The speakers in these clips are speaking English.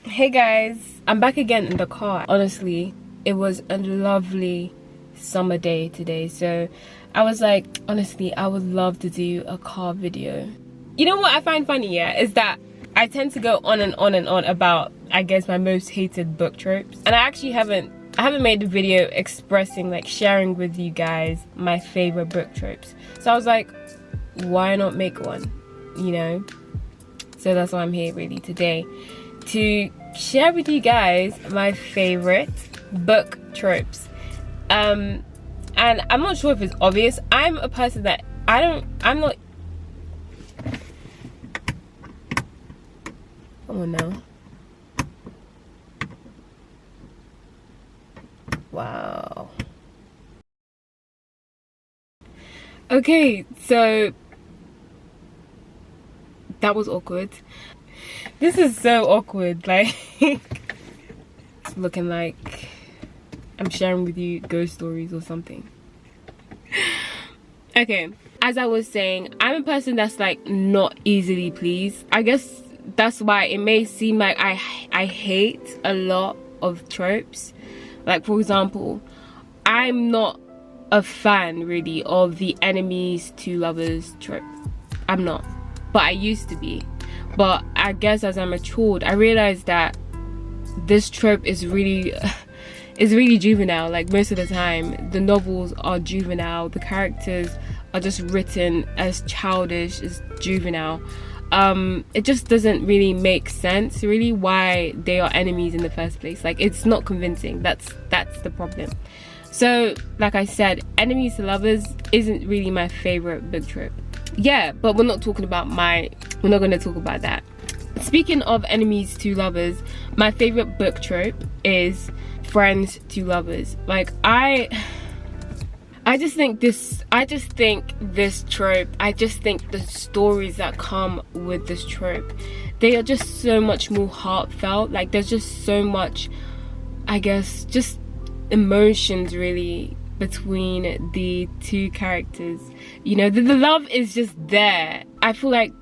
Hey guys, I'm back again in the car. Honestly, it was a lovely summer day today, so I was like, honestly, I would love to do a car video. You know what I find funny, yeah, is that I tend to go on and on and on about, I guess, my most hated book tropes, and I haven't made a video expressing, like, sharing with you guys my favorite book tropes. So I was like, why not make one, you know? So that's why I'm here really today, to share with you guys my favorite book tropes. And I'm not sure if it's obvious. I'm a person that I'm not. Come on now. Wow. Okay, so that was awkward. This is so awkward, like it's looking like I'm sharing with you ghost stories or something. Okay, as I was saying, I'm a person that's like not easily pleased. I guess that's why it may seem like I hate a lot of tropes. Like, for example, I'm not a fan really of the enemies to lovers trope. I'm not, but I used to be. But I guess as I matured, I realized that this trope is really juvenile. Like, most of the time, the novels are juvenile. The characters are just written as childish, as juvenile. It just doesn't really make sense, really, why they are enemies in the first place. Like, it's not convincing. That's the problem. So, like I said, enemies to lovers isn't really my favorite book trope. Yeah, but we're not going to talk about that. Speaking of enemies to lovers, my favorite book trope is friends to lovers. Like, I just think the stories that come with this trope, they are just so much more heartfelt. Like, there's just so much, I guess, just emotions really between the two characters. You know, the love is just there. I feel like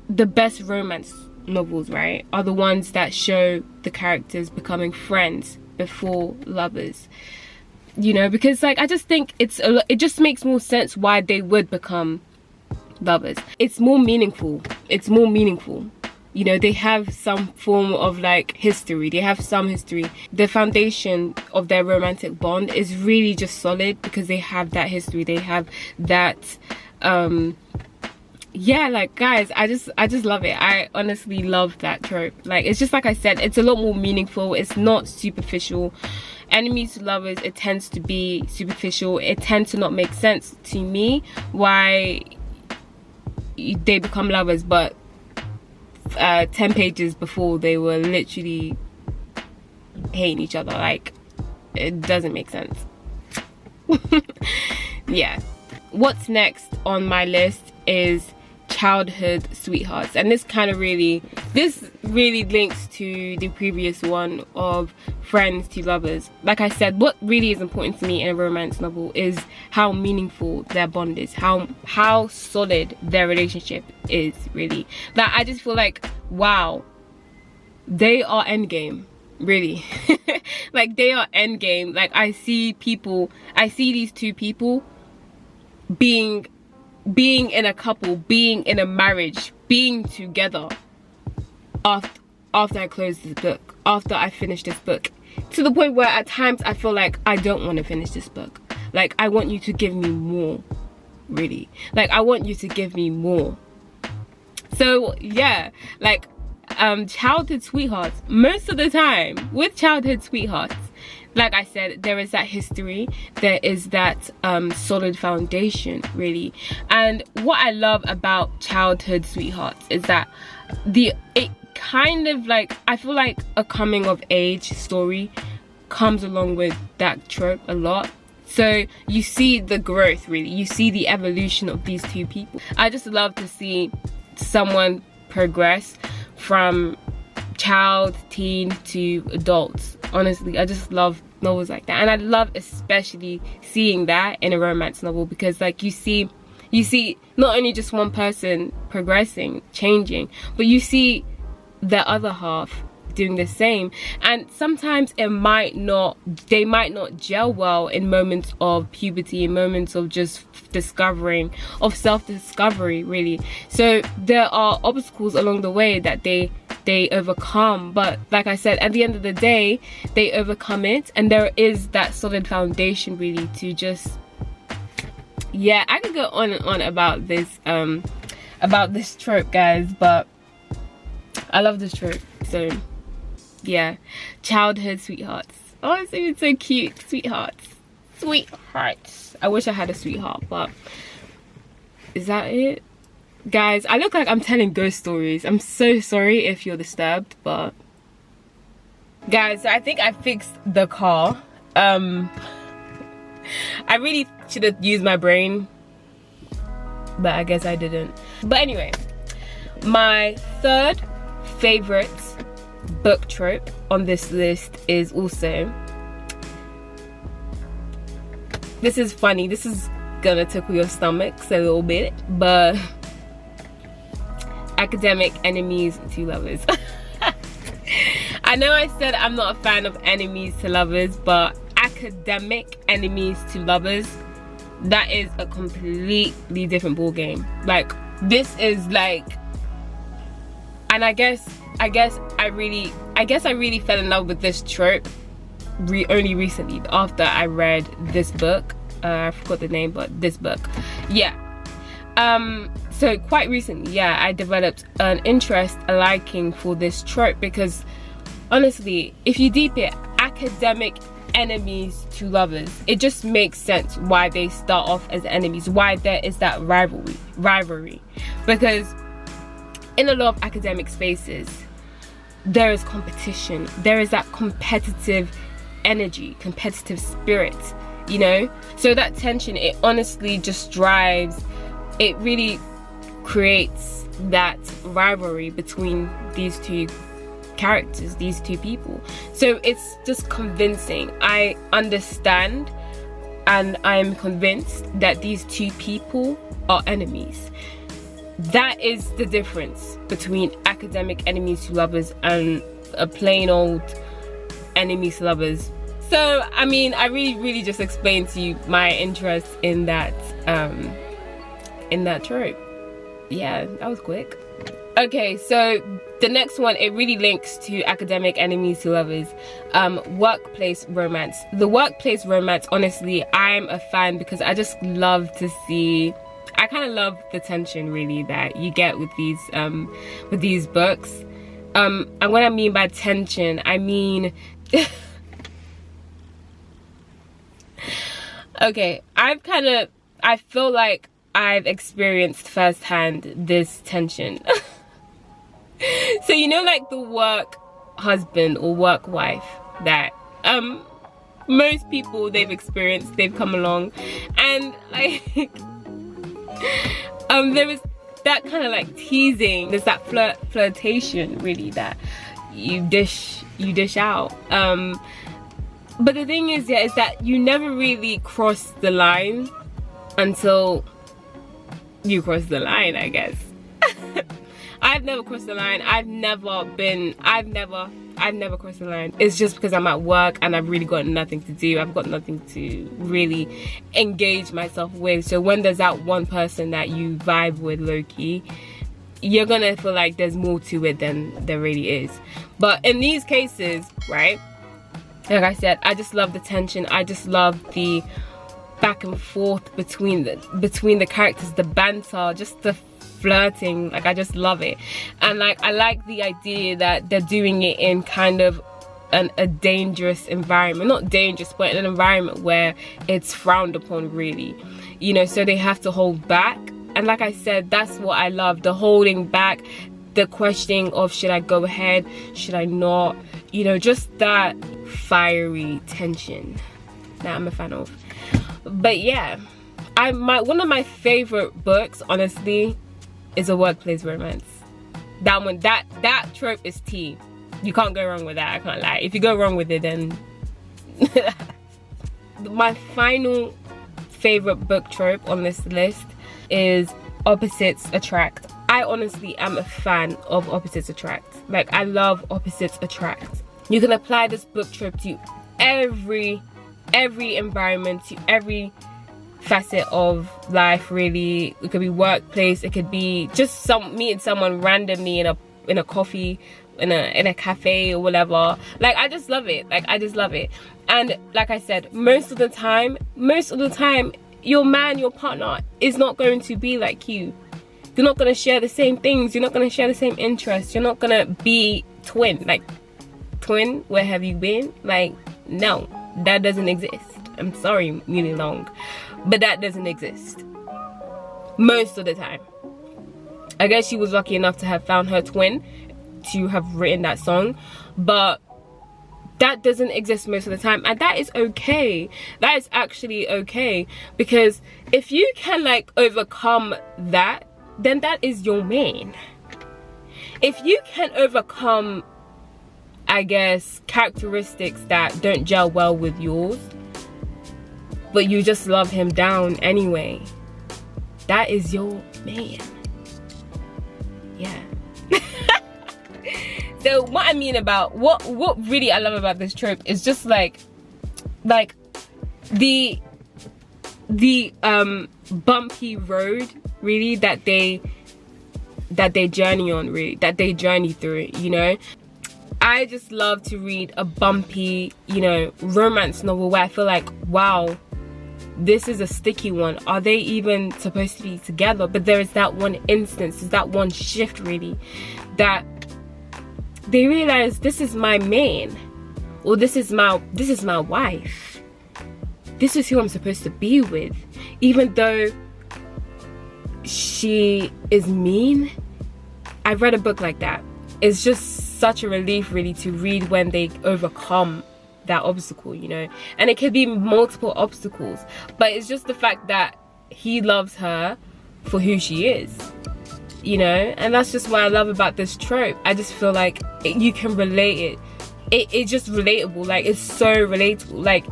the best romance novels, right, are the ones that show the characters becoming friends before lovers. You know, because like I just think it just makes more sense why they would become lovers. It's more meaningful. You know, they have some form of like history. They have some history. The foundation of their romantic bond is really just solid because they have that history. They have that yeah, like, guys, I just love it. I honestly love that trope. Like, it's just like I said, it's a lot more meaningful. It's not superficial. Enemies to lovers, it tends to be superficial. It tends to not make sense to me why they become lovers, but 10 pages before they were literally hating each other. Like, it doesn't make sense. Yeah. What's next on my list is childhood sweethearts, and this really links to the previous one of friends to lovers. Like I said, what really is important to me in a romance novel is how meaningful their bond is, how solid their relationship is, really. Like, I just feel like, wow, they are endgame, really. Like, they are endgame. Like, I see these two people being in a couple, being in a marriage, being together after I close this book, after I finish this book, to the point where at times I feel like I don't want to finish this book. Like, I want you to give me more, really. Like, I want you to give me more. So yeah, like, childhood sweethearts, most of the time with childhood sweethearts, like I said, there is that history, there is that solid foundation, really. And what I love about childhood sweethearts is that it kind of, like, I feel like a coming of age story comes along with that trope a lot. So you see the growth, really. You see the evolution of these two people. I just love to see someone progress from child, teen to adults. Honestly, I just love novels like that, and I love especially seeing that in a romance novel, because like you see not only just one person progressing, changing, but you see the other half doing the same, and sometimes they might not gel well in moments of puberty, in moments of just self-discovery really. So there are obstacles along the way that they overcome, but like I said, at the end of the day they overcome it, and there is that solid foundation really to just, yeah, I could go on and on about this trope, guys, but I love this trope. So yeah, childhood sweethearts. Oh, it's even so cute. Sweethearts. I wish I had a sweetheart, but is that it? Guys, I look like I'm telling ghost stories. I'm so sorry if you're disturbed, but guys, I think I fixed the car. I really should have used my brain, but I guess I didn't. But anyway, my third favorite book trope on this list is also, this is funny, this is gonna tickle your stomachs a little bit, but academic enemies to lovers. I know I said I'm not a fan of enemies to lovers, but academic enemies to lovers, that is a completely different ball game. Like, this is like, and I guess I really fell in love with this trope only recently, after I read this book. I forgot the name, but this book, yeah. So quite recently, yeah, I developed an interest, a liking for this trope, because honestly, if you deep it, academic enemies to lovers, it just makes sense why they start off as enemies, why there is that rivalry, because in a lot of academic spaces there is competition, there is that competitive energy, competitive spirit, you know. So that tension, it honestly just drives, it really creates that rivalry between these two characters, these two people. So it's just convincing. I understand and I'm convinced that these two people are enemies. That is the difference between academic enemies to lovers and a plain old enemies to lovers. So I mean, I really just explained to you my interest in that trope. Yeah, that was quick. Okay, so the next one, it really links to academic enemies to lovers. Workplace romance. The workplace romance, honestly, I'm a fan because I just love to see, I kind of love the tension really that you get with these books. And what I mean by tension, I mean okay, I feel like I've experienced firsthand this tension. So you know, like the work husband or work wife that most people they've experienced, they've come along, and like there was that kind of like teasing, there's that flirtation really that you dish out. But the thing is, yeah, is that you never really cross the line until you cross the line, I guess. I've never crossed the line. I've never crossed the line. It's just because I'm at work and I've really got nothing to do. I've got nothing to really engage myself with. So when there's that one person that you vibe with low-key, you're gonna feel like there's more to it than there really is. But in these cases, right, like I said, I just love the tension. I just love the back and forth between the characters, the banter, just the flirting. Like, I just love it. And like, I like the idea that they're doing it in kind of a dangerous environment, not dangerous, but an environment where it's frowned upon really, you know, so they have to hold back. And like I said, that's what I love, the holding back, the questioning of should I go ahead, should I not, you know, just that fiery tension that I'm a fan of. But yeah, one of my favorite books, honestly, is a workplace romance. That one, that trope is tea. You can't go wrong with that, I can't lie. If you go wrong with it, then my final favorite book trope on this list is opposites attract. I honestly am a fan of opposites attract. Like, I love opposites attract. You can apply this book trope to every environment, to every facet of life, really. It could be workplace, it could be just meeting someone randomly in a coffee, in a cafe or whatever. Like, I just love it. Like, I just love it. And like I said, most of the time, your man, your partner is not going to be like you. You're not going to share the same things. You're not going to share the same interests. You're not going to be twin. Like, twin, where have you been? Like, no, that doesn't exist. I'm sorry, really long, but that doesn't exist most of the time. I guess she was lucky enough to have found her twin to have written that song, but that doesn't exist most of the time, and that is okay. That is actually okay, because if you can like overcome that, then that is your man. If you can overcome, I guess, characteristics that don't gel well with yours, but you just love him down anyway, that is your man. Yeah. So what I mean about what really I love about this trope is just like the bumpy road, really, that they journey on, really, that they journey through, you know. I just love to read a bumpy, you know, romance novel where I feel like, wow, this is a sticky one. Are they even supposed to be together? But there is that one instance, there's that one shift, really, that they realize, this is my man, or this is my wife. This is who I'm supposed to be with, even though she is mean. I've read a book like that. It's just such a relief, really, to read when they overcome that obstacle, you know. And it could be multiple obstacles, but it's just the fact that he loves her for who she is, you know. And that's just what I love about this trope. I just feel like you can relate it's just relatable. Like, it's so relatable. Like,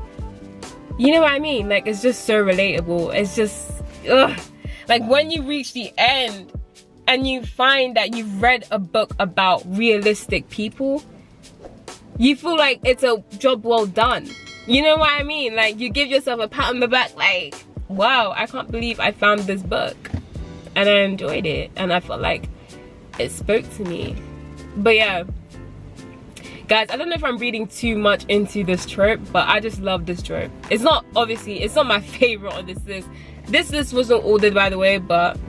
you know what I mean? Like, it's just so relatable. It's just, ugh. Like, when you reach the end and you find that you've read a book about realistic people, you feel like it's a job well done. You know what I mean? Like, you give yourself a pat on the back, like, wow, I can't believe I found this book and I enjoyed it, and I felt like it spoke to me. But yeah, guys, I don't know if I'm reading too much into this trope, but I just love this trope. It's not, obviously, it's not my favorite on this list. This list wasn't ordered, by the way, but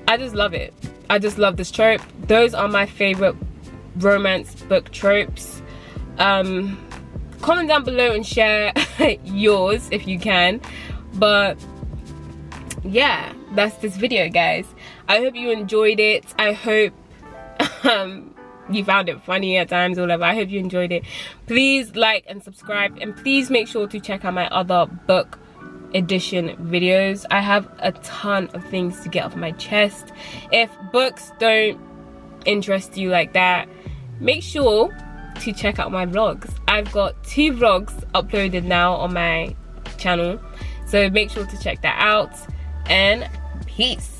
I just love it. I just love this trope. Those are my favorite romance book tropes. Comment down below and share yours if you can. But yeah, that's this video, guys. I hope you enjoyed it. I hope you found it funny at times or whatever. I hope you enjoyed it. Please like and subscribe, and please make sure to check out my other book edition videos. I have a ton of things to get off my chest. If books don't interest you like that, make sure to check out my vlogs. I've got 2 vlogs uploaded now on my channel, so make sure to check that out. And peace.